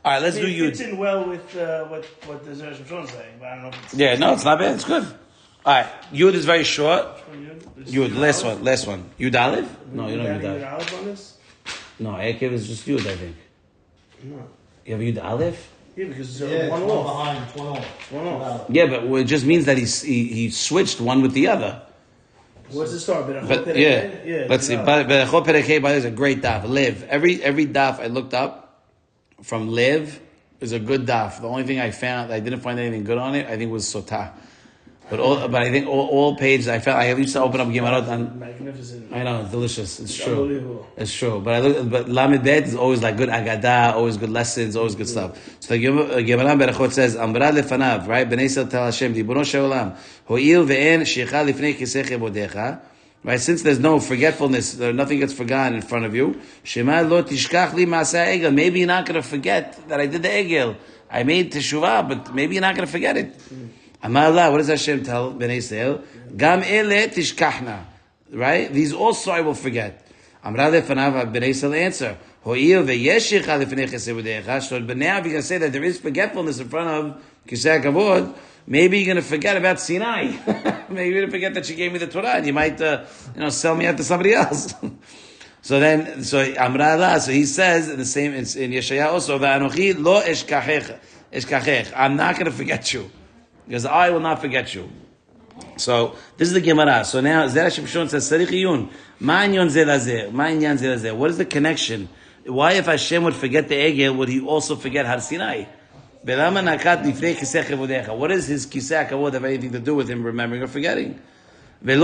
All right, let's do Yud. It fits in well with what the Zera Shimshon is saying, but I don't know if it's... Yeah, no, it's not bad. It's good. All right, Yud is very short. Yud, last one. Yud Aleph? No, you don't have Yud Aleph on this? No, Eikev is just Yud, I think. No. You have Yud Aleph? Yeah, because it's one behind, one off. Yeah, but it just means that he switched one with the other. What's the start? But yeah, let's see. But is a great daf. Live. Every daf I looked up from Live is a good daf. The only thing I didn't find anything good on it, I think was Sotah. But I think all pages I used to open up Gemarot and magnificent. I know, it's delicious. It's true. Unbelievable. It's true. But Lamed Bet is always like good Agadah, always good lessons, always good stuff. So the Gemara Berachot says, Amra lefanav, right? Bnei Yisrael tell Hashem, Ribono shel olam, ho'il ve'en shecha lifnei kisei chebodecha. Right? Since there's no forgetfulness, nothing gets forgotten in front of you. Shema lo tishkach li ma'aseh egel. Maybe you're not going to forget that I did the egel. I made teshuvah, but maybe you're not going to forget it. Amar Allah, what does Hashem tell Bnei Yisrael? Gam ele tishkachna. Right? These also I will forget. Amra lefanav, Bnei Yisrael answer. Ho'il ve'yeshicha lifnei kisei bodecha. So, but now if you're going to say that there is forgetfulness in front of kisei kavod, maybe you're going to forget about Sinai. Maybe you're going to forget that she gave me the Torah, and you might, sell me out to somebody else. So Amra Allah, so he says in the same in Yeshaya also, Va'anochi lo eshkachech. I'm not going to forget you, because I will not forget you. So this is the Gemara. So now Zera Shimshon says, Sarich Iyun, Ma'inyan zelazeh, Ma'inyan zelazeh. What is the connection? Why, if Hashem would forget the Egel, would He also forget Har Sinai? What does his kisei hakavod have anything to do with him remembering or forgetting? Right?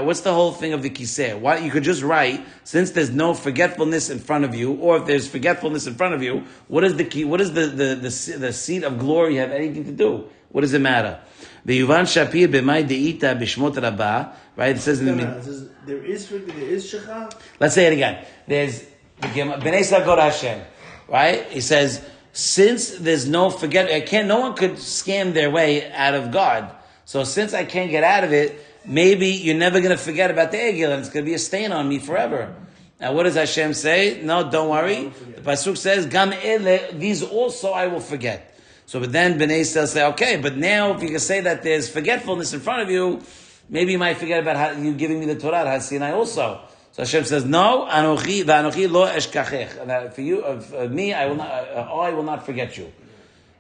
What's the whole thing of the kisei? Why you could just write, since there's no forgetfulness in front of you, or if there's forgetfulness in front of you, what does the seat of glory have anything to do? What does it matter? The Yuvan Shapir b'may deita b'shmot rabbah. Right? It says in the there is shecha. Let's say it again. There's Bnei Yisrael go to Hashem. Right? He says, since there's no no one could scam their way out of God. So since I can't get out of it, maybe you're never going to forget about the Egel, and it's going to be a stain on me forever. Now what does Hashem say? No, don't worry. The Pasuk says, Gam ele, these also I will forget. So but then Bnei Yisrael say, okay, but now if you can say that there's forgetfulness in front of you, maybe you might forget about you giving me the Torah, Har Sinai also. So Hashem says, no, Anochi lo eshkachech. For you, me, I will not forget you.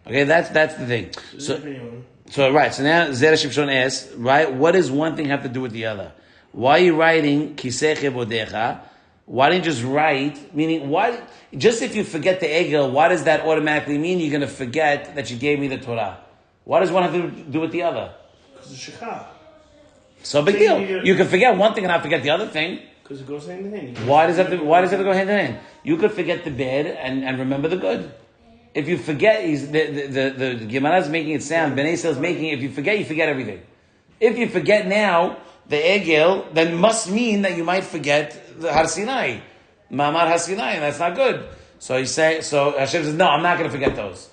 Okay, that's the thing. So right. So now Zera Shimshon asks, right, what does one thing have to do with the other? Why are you writing kisei chebodecha? Why didn't you just write? Meaning, why? Just if you forget the egel, why does that automatically mean you're going to forget that you gave me the Torah? Why does one have to do with the other? Because it's shechah. So big deal. You can forget one thing and not forget the other thing. Because it goes hand in hand. Why does it have to go hand in hand? You could forget the bad and remember the good. If you forget, the Gemara is making it sound, Bnei Yisrael is making it, if you forget everything. If you forget now the Egel, then must mean that you might forget the Har Sinai. Ma'amar Har Sinai, and that's not good. So Hashem says, no, I'm not going to forget those.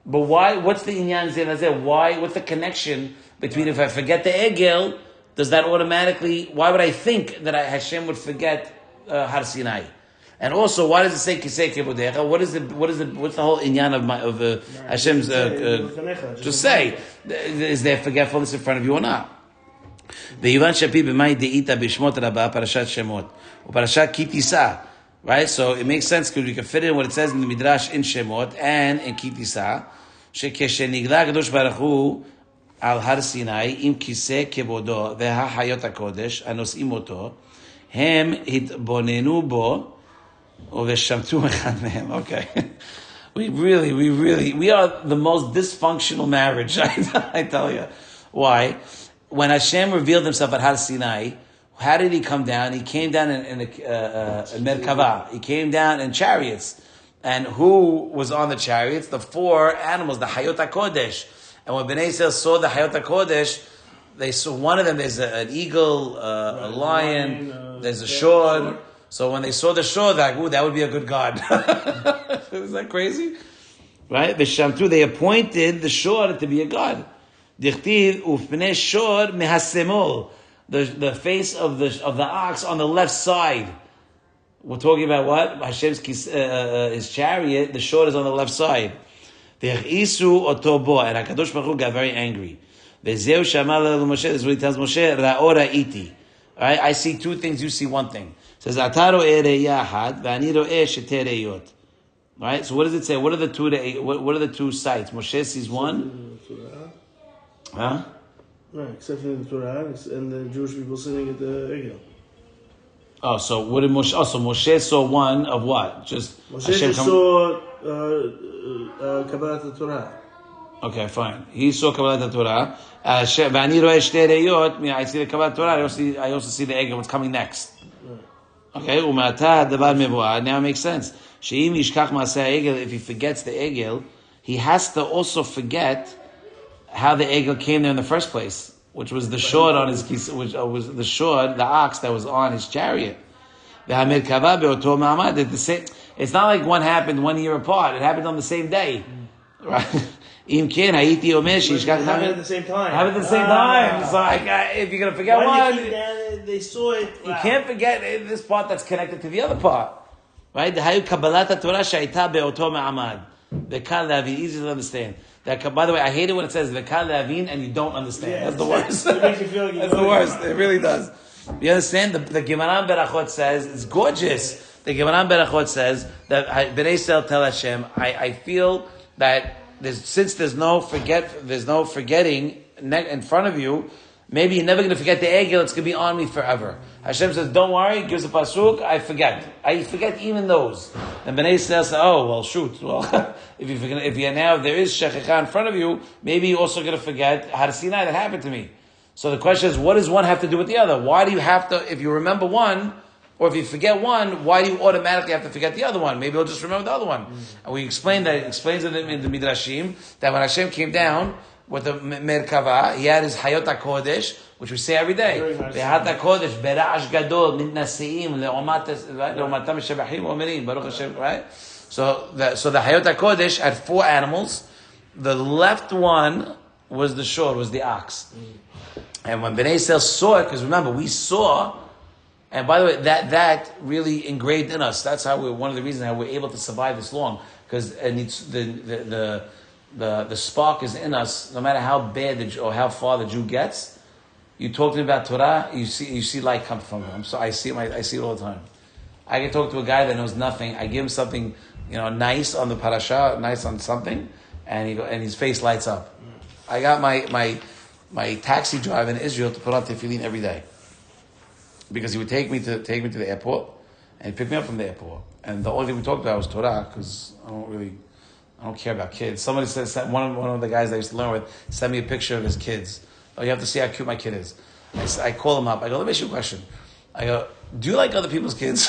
But why? What's the Inyan Zeh? Why? What's the connection between if I forget the Egel, does that automatically? Why would I think that Hashem would forget Har Sinai? And also, why does it say Kisei Kebodecha? What's the whole inyan of Hashem's? Just say, is there forgetfulness in front of you or not? V'yivan shapi b'may deita b'shmot rabah Parashat Shemot u'Parashat Ki Tisa. Right, so it makes sense because we can fit in what it says in the Midrash in Shemot and in Ki Tisa. Shekeshenigla Kadosh Baruch Hu על הר סיני עם כיסא כבודו והחיות הקודש הנושאים אותו, הם התבוננו בו ושמטו אחד מהם. Okay. We are the most dysfunctional marriage, I tell you. Why? When Hashem revealed himself at Har Sinai, how did he come down? He came down in a Merkava. He came down in chariots. And who was on the chariots? The four animals, the Hayot HaKodesh. And when Bnei Yisrael saw the Hayot HaKodesh, they saw one of them, there's an eagle, a lion, there's a shor. So when they saw the shor, they're like, ooh, that would be a good god. Isn't that crazy? Right? They appointed the shor to be a god. Dichtiv ufnei shor mehasemol. The face of the ox on the left side. We're talking about what? Hashem's his chariot, the short is on the left side. V'yechisu oto bo, and HaKadosh Baruch Hu got very angry. V'zeu shamal Moshe, this is what he tells Moshe, ra'ora iti. Alright, I see two things, you see one thing. It says, Ata ro'eh re'yah had, v'ani ro'eh sheteh re'yot. Right? So what does it say? What are the two sights? Moshe sees one. Huh? Right, except for the Torah and the Jewish people sitting at the Eikev. Oh, so what did Moshe? Oh, so Moshe saw one of what? Just Moshe Hashem just saw Kabbalat Torah. Okay, fine. He saw Kabbalat Torah. V'ani ro'eh shtei re'yot. I see the Kabbalat Torah. I also see the Eikev. What's coming next? Okay. U'ma'ata davar mevo'ah. Now it makes sense. She'im yishkach ma'aseh ha'egel. If he forgets the Egel, he has to also forget how the Egel came there in the first place, which was the shod on his, which was the shod, the ox that was on his chariot. It's not like one happened 1 year apart. It happened on the same day, right? It happened at the same time. Happened at the same time. So if you're gonna forget one, they saw it. You can't forget this part that's connected to the other part, right? The Kabbalat Torah shaita be'oto ma'amad. The kal le'avin, easy to understand. That, by the way, I hate it when it says the kal le'avin and you don't understand. Yeah, that's the worst. It makes you feel like that's the worst. It really does. You understand? The Gemara Berachot says it's gorgeous. The Gemara Berachot says that Bnei Yisrael tell Hashem, I feel that since there's no forgetting in front of you, maybe you're never going to forget the Egel. It's going to be on me forever. Hashem says, don't worry. Gives a pasuk. I forget even those. Then Bnei Yisrael says, oh well, shoot. Well, if there is shechicha in front of you, maybe you're also going to forget how to Sinai that happened to me. So the question is, what does one have to do with the other? Why do you have to? If you remember one, or if you forget one, why do you automatically have to forget the other one? Maybe you'll just remember the other one. And we explained that. It explains it in the Midrashim that when Hashem came down with the Merkava, he had his Hayot HaKodesh, which we say every day. Hayot HaKodesh, Bera'ash Gadol, Mitnaseim, Le'omatam Shebachim Omerim, Baruch Hashem, right? So the Hayot HaKodesh had 4 animals. The left one was the shor, was the ox. And when Bnei Yisrael saw it, because remember, we saw, and by the way, that really engraved in us. That's how one of the reasons how we're able to survive this long, because the spark is in us. No matter how bad or how far the Jew gets, you talk to me about Torah, you see light come from him. So I see it all the time. I can talk to a guy that knows nothing. I give him something, nice on the parasha, nice on something, and his face lights up. I got my taxi driver in Israel to put on tefillin every day, because he would take me to the airport and he'd pick me up from the airport. And the only thing we talked about was Torah, because I don't care about kids. Somebody said one of the guys I used to learn with sent me a picture of his kids. Oh, you have to see how cute my kid is. I call him up. I go, let me ask you a question. I go, do you like other people's kids?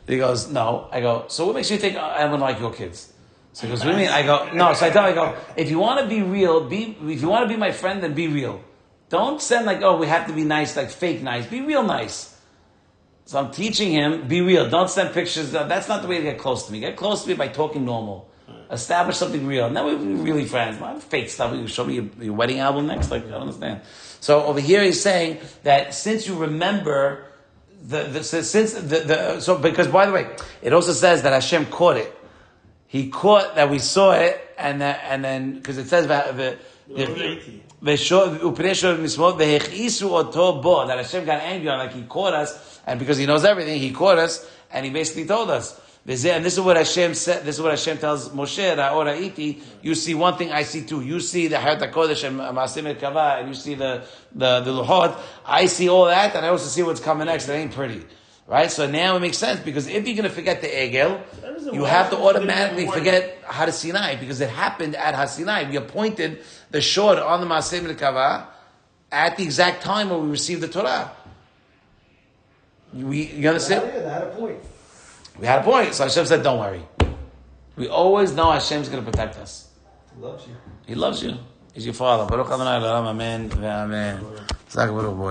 He goes, no. I go, so what makes you think I'm going to like your kids? So he goes, what do you mean? I go, no. So I tell him, if you want to be real, if you want to be my friend, then be real. Don't send we have to be nice, like fake nice. Be real nice. So I'm teaching him, be real. Don't send pictures. That's not the way to get close to me. Get close to me by talking normal. Establish something real. Now we're really friends. Not fake stuff. You show me your wedding album next? I don't understand. So over here he's saying that since you remember because by the way, it also says that Hashem caught it. He caught that we saw it, and then because it says that Hashem got angry on, like he caught us, and because he knows everything, he caught us, and he basically told us. And this is what Hashem said. This is what Hashem tells Moshe. Ra'ora iti. You see one thing, I see two. You see the Hayat HaKodesh and Ma'aseh Merkava, and you see the Luhot. I see all that, and I also see what's coming next. It ain't pretty. Right? So now it makes sense, because if you're going to forget the Egel, you have to automatically forget Har Sinai, because it happened at Har Sinai. We appointed the shor on the Maaseh Merkava at the exact time when we received the Torah. You understand? Yeah, they had a point. We had a point. So Hashem said, don't worry. We always know Hashem's going to protect us. He loves you. He loves you. He's your father. Baruch Adonai L'olam. Amen. Amen.